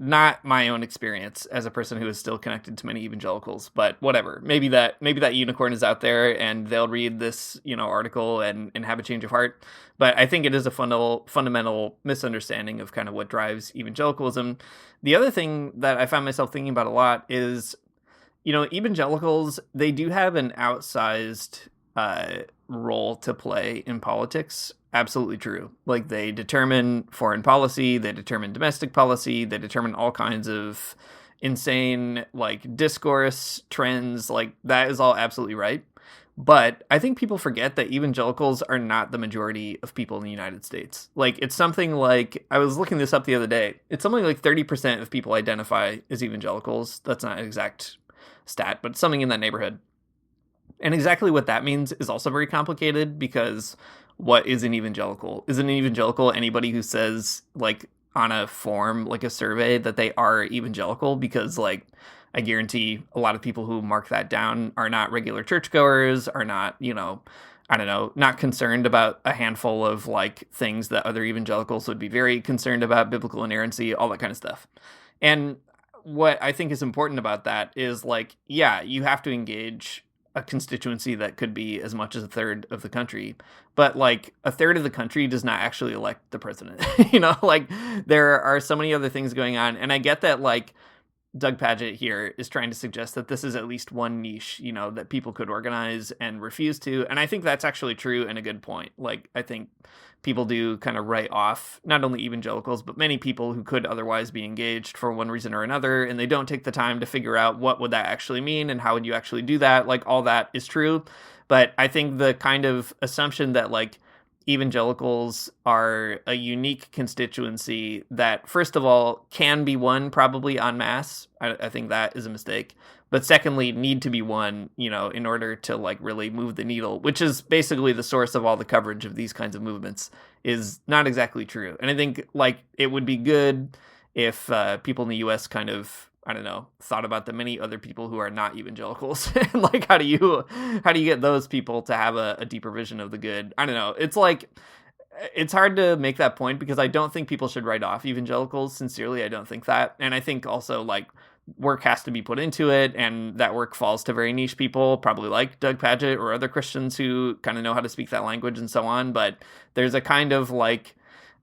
Speaker 2: Not my own experience as a person who is still connected to many evangelicals, but whatever. Maybe that unicorn is out there and they'll read this, article and have a change of heart. But I think it is a fundamental misunderstanding of kind of what drives evangelicalism. The other thing that I find myself thinking about a lot is, evangelicals, they do have an outsized role to play in politics. Absolutely true. Like, they determine foreign policy, they determine domestic policy, they determine all kinds of insane, like, discourse trends. Like, that is all absolutely right. But I think people forget that evangelicals are not the majority of people in the United States. Like, it's something like, I was looking this up the other day, it's something like 30% of people identify as evangelicals. That's not an exact stat, but something in that neighborhood. And exactly what that means is also very complicated, because what is an evangelical? Is an evangelical anybody who says, like, on a form, like a survey, that they are evangelical? Because, like, I guarantee a lot of people who mark that down are not regular churchgoers, are not, I don't know, not concerned about a handful of, like, things that other evangelicals would be very concerned about, biblical inerrancy, all that kind of stuff. And what I think is important about that is, like, yeah, you have to engage a constituency that could be as much as a third of the country, but, like, a third of the country does not actually elect the president. Like, there are so many other things going on, and I get that, like, Doug Padgett here is trying to suggest that this is at least one niche, that people could organize and refuse to. And I think that's actually true and a good point. Like, I think people do kind of write off not only evangelicals, but many people who could otherwise be engaged for one reason or another, and they don't take the time to figure out what would that actually mean and how would you actually do that. Like, all that is true. But I think the kind of assumption that, like, evangelicals are a unique constituency that, first of all, can be won probably en masse, I think that is a mistake. But secondly, need to be won, in order to, like, really move the needle, which is basically the source of all the coverage of these kinds of movements, is not exactly true. And I think, like, it would be good if people in the U.S. kind of, I don't know, thought about the many other people who are not evangelicals. And, like, how do you get those people to have a deeper vision of the good? I don't know. It's like, it's hard to make that point, because I don't think people should write off evangelicals. Sincerely, I don't think that. And I think also, like, work has to be put into it, and that work falls to very niche people, probably like Doug Padgett or other Christians who kind of know how to speak that language and so on. But there's a kind of, like,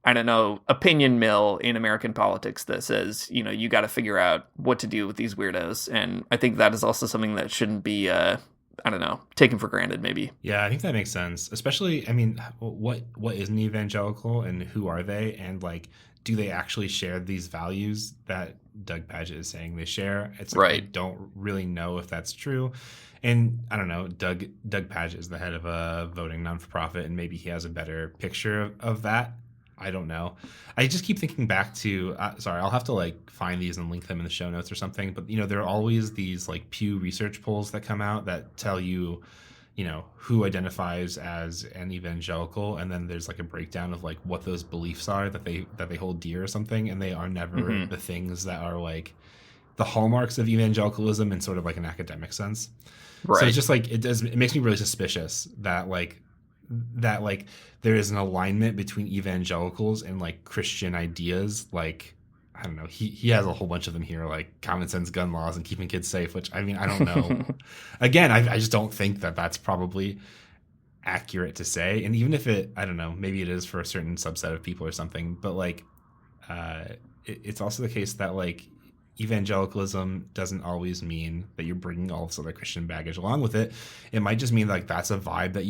Speaker 2: I don't know, opinion mill in American politics that says, you got to figure out what to do with these weirdos. And I think that is also something that shouldn't be, I don't know, taken for granted, maybe.
Speaker 1: Yeah, I think that makes sense. Especially, I mean, what is an evangelical, and who are they? And, like, do they actually share these values that Doug Padgett is saying they share? It's like,
Speaker 2: right.
Speaker 1: I don't really know if that's true. And I don't know, Doug Padgett is the head of a voting non-for-profit, and maybe he has a better picture of that. I don't know. I just keep thinking back to, sorry, I'll have to, like, find these and link them in the show notes or something. But, there are always these, like, Pew Research polls that come out that tell you, who identifies as an evangelical. And then there's, like, a breakdown of, like, what those beliefs are that they hold dear or something. And they are never the things that are, like, the hallmarks of evangelicalism in sort of, like, an academic sense. Right. So it's just, like, it makes me really suspicious that, like, there is an alignment between evangelicals and, like, Christian ideas. Like, I don't know, he has a whole bunch of them here, like common sense gun laws and keeping kids safe, which, I mean, I don't know. Again, I just don't think that that's probably accurate to say. And even if I don't know, maybe it is for a certain subset of people or something, but, like, it's also the case that, like, evangelicalism doesn't always mean that you're bringing all this other Christian baggage along with it. It might just mean, like, that's a vibe that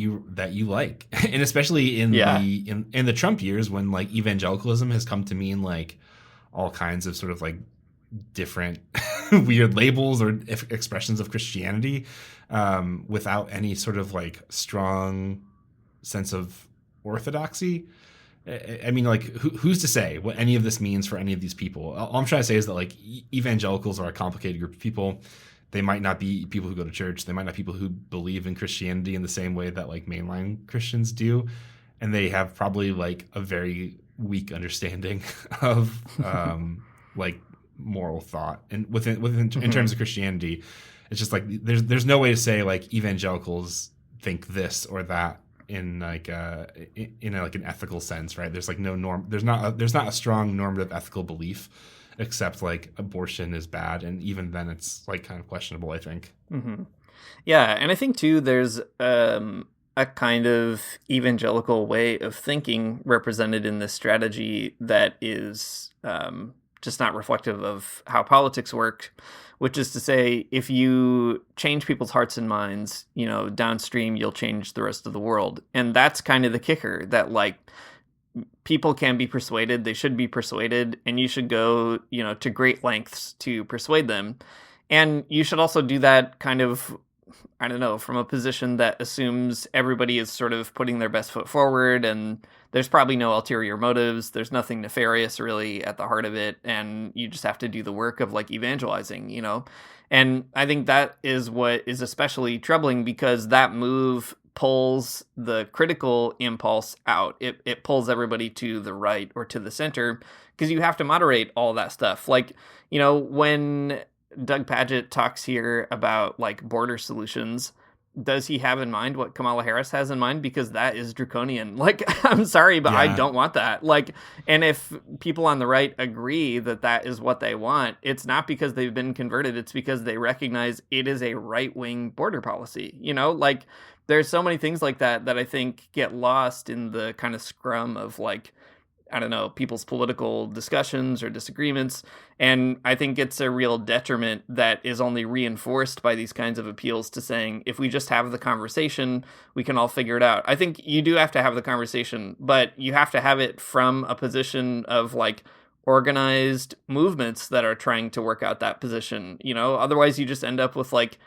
Speaker 1: you like. And especially in the Trump years, when, like, evangelicalism has come to mean, like, all kinds of sort of, like, different weird labels or expressions of Christianity, without any sort of, like, strong sense of orthodoxy. I mean, like, who's to say what any of this means for any of these people? All I'm trying to say is that, like, evangelicals are a complicated group of people. They might not be people who go to church. They might not be people who believe in Christianity in the same way that, like, mainline Christians do. And they have probably, like, a very weak understanding of, like, moral thought. And in terms of Christianity, it's just, like, there's no way to say, like, evangelicals think this or that in, like, like, an ethical sense, right? There's, like, no norm. There's not a strong normative ethical belief, except, like, abortion is bad, and even then it's, like, kind of questionable, I think.
Speaker 2: Yeah, and I think too there's a kind of evangelical way of thinking represented in this strategy that is just not reflective of how politics work, which is to say, if you change people's hearts and minds, downstream, you'll change the rest of the world. And that's kind of the kicker, that, like, people can be persuaded, they should be persuaded, and you should go, to great lengths to persuade them. And you should also do that kind of, I don't know, from a position that assumes everybody is sort of putting their best foot forward, and there's probably no ulterior motives. There's nothing nefarious really at the heart of it. And you just have to do the work of like evangelizing, you know? And I think that is what is especially troubling, because that move pulls the critical impulse out. It pulls everybody to the right or to the center, because you have to moderate all that stuff. Like, you know, when Doug Padgett talks here about like border solutions, does he have in mind what Kamala Harris has in mind? Because that is draconian. Like, I'm sorry, but I don't want that. Like, and if people on the right agree that that is what they want, it's not because they've been converted. It's because they recognize it is a right-wing border policy. You know, like, there's so many things like that that I think get lost in the kind of scrum of like, I don't know, people's political discussions or disagreements. And I think it's a real detriment that is only reinforced by these kinds of appeals to saying, if we just have the conversation, we can all figure it out. I think you do have to have the conversation, but you have to have it from a position of like organized movements that are trying to work out that position. You know, otherwise you just end up with like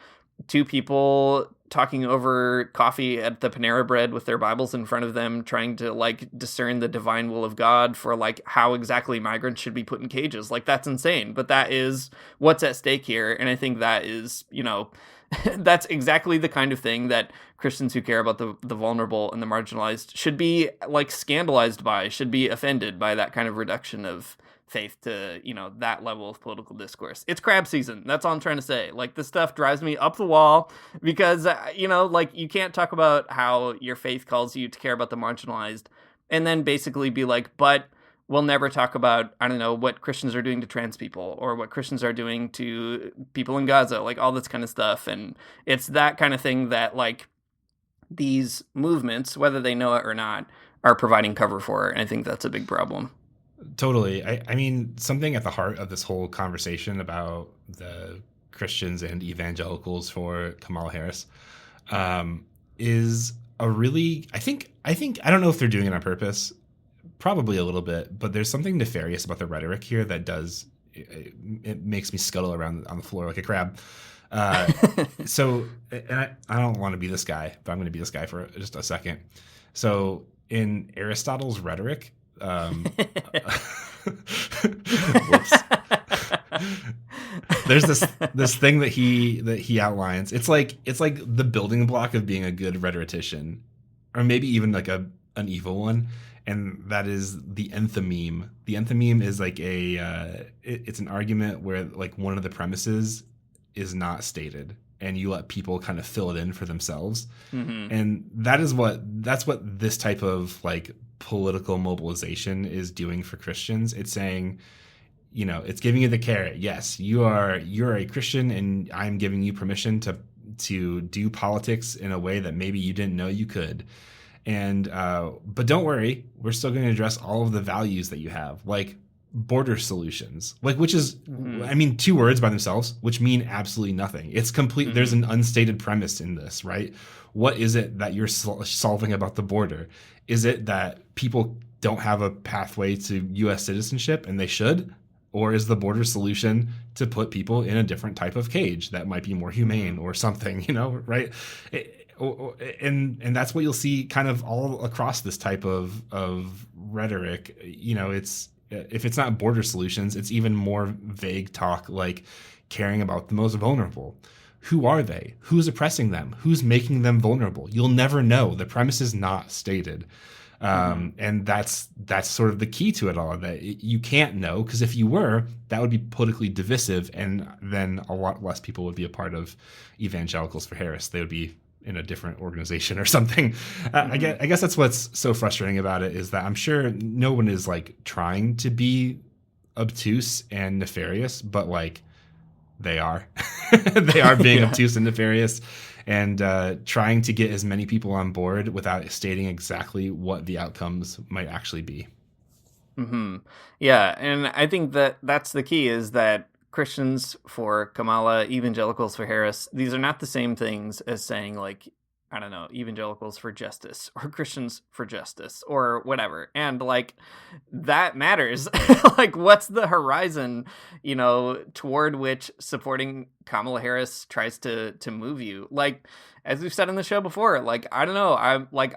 Speaker 2: two people talking over coffee at the Panera Bread with their Bibles in front of them, trying to like discern the divine will of God for like how exactly migrants should be put in cages. Like, that's insane, but that is what's at stake here. And I think that is, you know, that's exactly the kind of thing that Christians who care about the vulnerable and the marginalized should be like scandalized by, should be offended by that kind of reduction of faith to, you know, that level of political discourse. It's crab season. That's all I'm trying to say. Like, this stuff drives me up the wall because, you know, like, you can't talk about how your faith calls you to care about the marginalized and then basically be like, but we'll never talk about, I don't know, what Christians are doing to trans people or what Christians are doing to people in Gaza, like all this kind of stuff. And it's that kind of thing that, like, these movements, whether they know it or not, are providing cover for. And I think that's a big problem.
Speaker 1: Totally. I mean, something at the heart of this whole conversation about the Christians and evangelicals for Kamala Harris is a really, I don't know if they're doing it on purpose, probably a little bit, but there's something nefarious about the rhetoric here that does, it makes me scuttle around on the floor like a crab. So, and I don't want to be this guy, but I'm going to be this guy for just a second. So in Aristotle's rhetoric, whoops. There's this thing that he outlines. It's like the building block of being a good rhetorician, or maybe even like an evil one, and that is the enthymeme. The enthymeme is like it's an argument where like one of the premises is not stated, and you let people kind of fill it in for themselves. Mm-hmm. And that's what this type of like political mobilization is doing for Christians. It's saying, you know, it's giving you the carrot. Yes, you're a Christian, and I'm giving you permission to do politics in a way that maybe you didn't know you could. And but don't worry, we're still going to address all of the values that you have, like border solutions, like, which is, I mean, two words by themselves, which mean absolutely nothing. It's complete. Mm-hmm. There's an unstated premise in this, right? What is it that you're solving about the border? Is it that people don't have a pathway to U.S. citizenship and they should? Or is the border solution to put people in a different type of cage that might be more humane or something, you know, right? And that's what you'll see kind of all across this type of rhetoric. You know, if it's not border solutions, it's even more vague talk like caring about the most vulnerable. Who are they? Who's oppressing them? Who's making them vulnerable? You'll never know. The premise is not stated. And that's sort of the key to it all, that you can't know, because if you were, that would be politically divisive, and then a lot less people would be a part of Evangelicals for Harris. They would be in a different organization or something. I guess that's what's so frustrating about it, is that I'm sure no one is like trying to be obtuse and nefarious, but like they are. They are being obtuse and nefarious, and trying to get as many people on board without stating exactly what the outcomes might actually be.
Speaker 2: Mm-hmm. Yeah, and I think that's the key, is that Christians for Kamala, evangelicals for Harris, these are not the same things as saying, like, I don't know, evangelicals for justice or Christians for justice or whatever. And like, that matters. Like, what's the horizon, you know, toward which supporting Kamala Harris tries to move you. Like, as we've said in the show before, like, I don't know,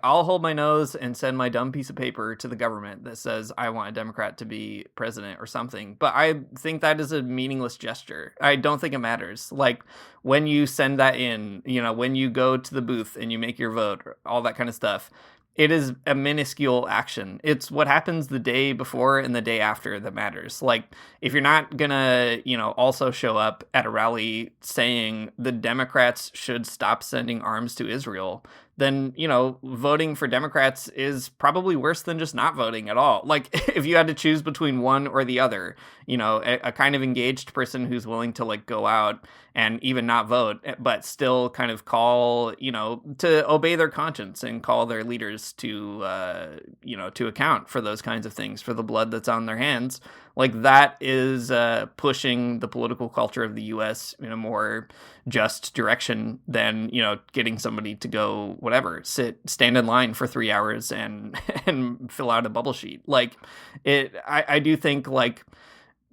Speaker 2: I'll hold my nose and send my dumb piece of paper to the government that says I want a Democrat to be president or something. But I think that is a meaningless gesture. I don't think it matters. Like, when you send that in, when you go to the booth and you make your vote, all that kind of stuff, it is a minuscule action. It's what happens the day before and the day after that matters. Like, if you're not gonna, also show up at a rally saying the Democrats should stop sending arms to Israel, then, voting for Democrats is probably worse than just not voting at all. Like, if you had to choose between one or the other, a kind of engaged person who's willing to, like, go out and even not vote, but still kind of call, to obey their conscience and call their leaders to, to account for those kinds of things, for the blood that's on their hands. Like, that is pushing the political culture of the U.S. in a more just direction than, getting somebody to go, stand in line for 3 hours and fill out a bubble sheet. Like, I do think, like,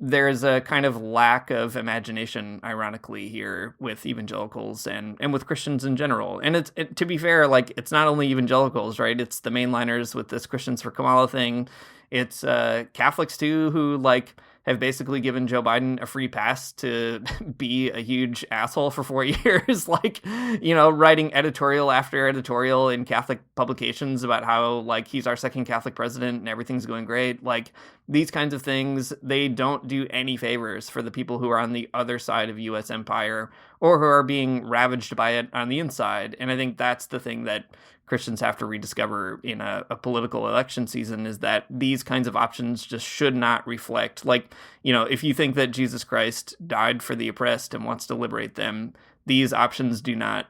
Speaker 2: there's a kind of lack of imagination, ironically, here with evangelicals and with Christians in general. And to be fair, like, it's not only evangelicals, right? It's the mainliners with this Christians for Kamala thing. It's Catholics, too, who, like, have basically given Joe Biden a free pass to be a huge asshole for 4 years, like, writing editorial after editorial in Catholic publications about how, like, he's our second Catholic president and everything's going great. Like, these kinds of things, they don't do any favors for the people who are on the other side of U.S. empire or who are being ravaged by it on the inside. And I think that's the thing that Christians have to rediscover in a political election season, is that these kinds of options just should not reflect, like, if you think that Jesus Christ died for the oppressed and wants to liberate them, these options do not,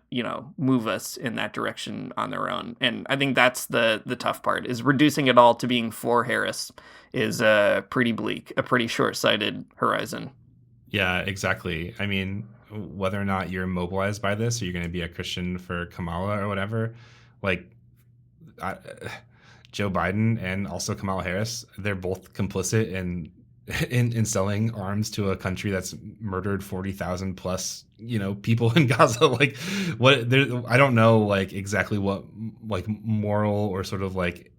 Speaker 2: move us in that direction on their own. And I think that's the tough part, is reducing it all to being for Harris is pretty bleak, a pretty short-sighted horizon.
Speaker 1: Yeah, exactly. I mean, whether or not you're mobilized by this, or you're going to be a Christian for Kamala or whatever, like, Joe Biden and also Kamala Harris, they're both complicit in selling arms to a country that's murdered 40,000 plus, people in Gaza. Like, I don't know, like, exactly what, like, moral or sort of, like,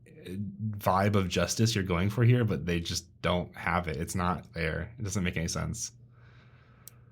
Speaker 1: vibe of justice you're going for here, but they just don't have it. It's not there. It doesn't make any sense.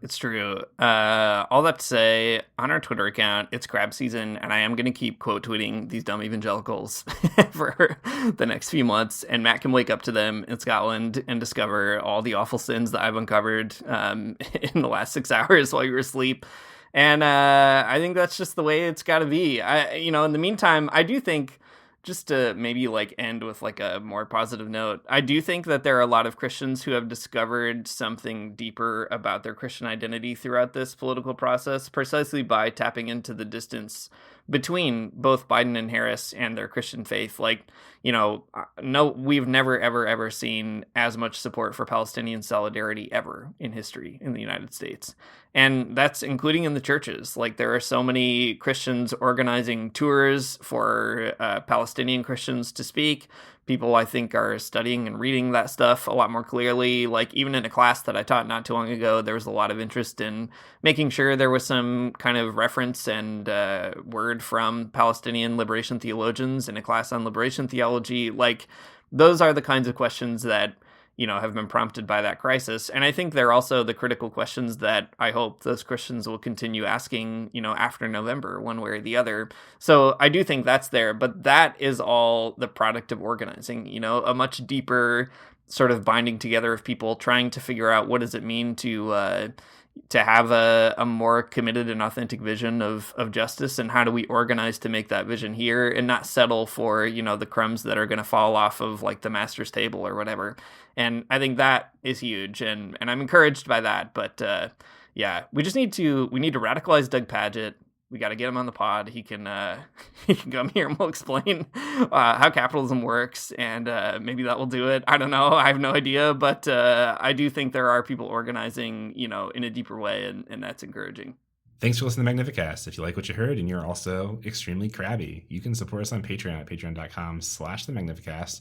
Speaker 2: It's true. All that to say, on our Twitter account, it's crab season, and I am going to keep quote tweeting these dumb evangelicals for the next few months, and Matt can wake up to them in Scotland and discover all the awful sins that I've uncovered in the last 6 hours while you were asleep. And I think that's just the way it's got to be. In the meantime, I do think, just to maybe, like, end with, like, a more positive note, I do think that there are a lot of Christians who have discovered something deeper about their Christian identity throughout this political process, precisely by tapping into the distance between both Biden and Harris and their Christian faith. Like, no, we've never, ever, ever seen as much support for Palestinian solidarity ever in history in the United States. And that's including in the churches. Like, there are so many Christians organizing tours for Palestinian Christians to speak. People, I think, are studying and reading that stuff a lot more clearly. Like, even in a class that I taught not too long ago, there was a lot of interest in making sure there was some kind of reference and word from Palestinian liberation theologians in a class on liberation theology. Like, those are the kinds of questions that, have been prompted by that crisis. And I think they're also the critical questions that I hope those Christians will continue asking, after November, one way or the other. So I do think that's there, but that is all the product of organizing, a much deeper sort of binding together of people trying to figure out what does it mean to have a more committed and authentic vision of justice, and how do we organize to make that vision here and not settle for, the crumbs that are going to fall off of, like, the master's table or whatever. And I think that is huge, and I'm encouraged by that. But yeah, we need to radicalize Doug Padgett. We got to get him on the pod. He can come here and we'll explain how capitalism works, and maybe that will do it. I don't know. I have no idea, but I do think there are people organizing, in a deeper way, and that's encouraging.
Speaker 1: Thanks for listening to Magnificast. If you like what you heard and you're also extremely crabby, you can support us on Patreon at patreon.com/the Magnificast.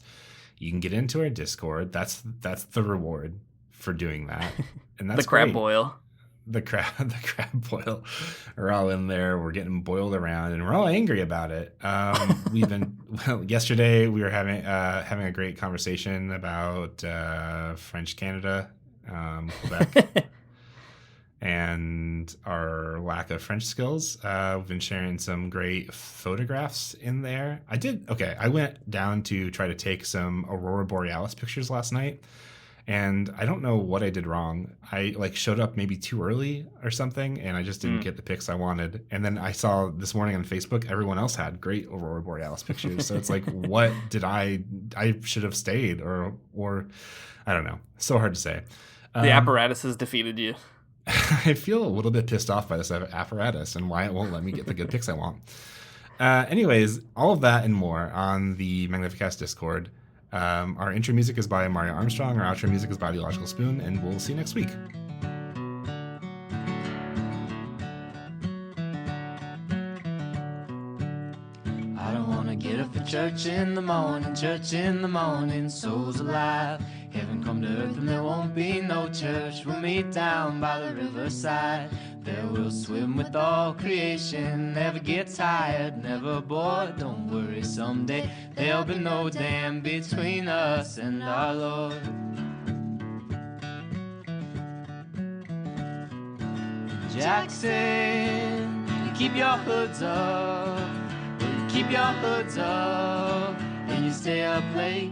Speaker 1: You can get into our Discord. That's the reward for doing that, and that's
Speaker 2: the crab
Speaker 1: great.
Speaker 2: boil.
Speaker 1: the crab the crab boil are all in there. We're getting boiled around, and we're all angry about it. We've been yesterday we were having a great conversation about French Canada, Quebec, and our lack of French skills. We've been sharing some great photographs in there. I went down to try to take some aurora borealis pictures last night, and I don't know what I did wrong. I showed up maybe too early or something, and I just didn't get the pics I wanted. And then I saw this morning on Facebook, everyone else had great aurora borealis pictures. So it's like, what did I should have stayed, or I don't know. So hard to say.
Speaker 2: The apparatus has defeated you.
Speaker 1: I feel a little bit pissed off by this apparatus and why it won't let me get the good pics I want. Anyways, all of that and more on the Magnificast Discord. Our intro music is by Mario Armstrong. Our outro music is by The Logical Spoon, and we'll see you next week.
Speaker 3: I don't wanna get up for church in the morning, souls alive. Heaven come to earth and there won't be no church. We'll meet down by the riverside. There we'll swim with all creation. Never get tired, never bored. Don't worry, someday there'll be no dam between us and our Lord. Jackson, keep your hoods up. Keep your hoods up and you stay up late.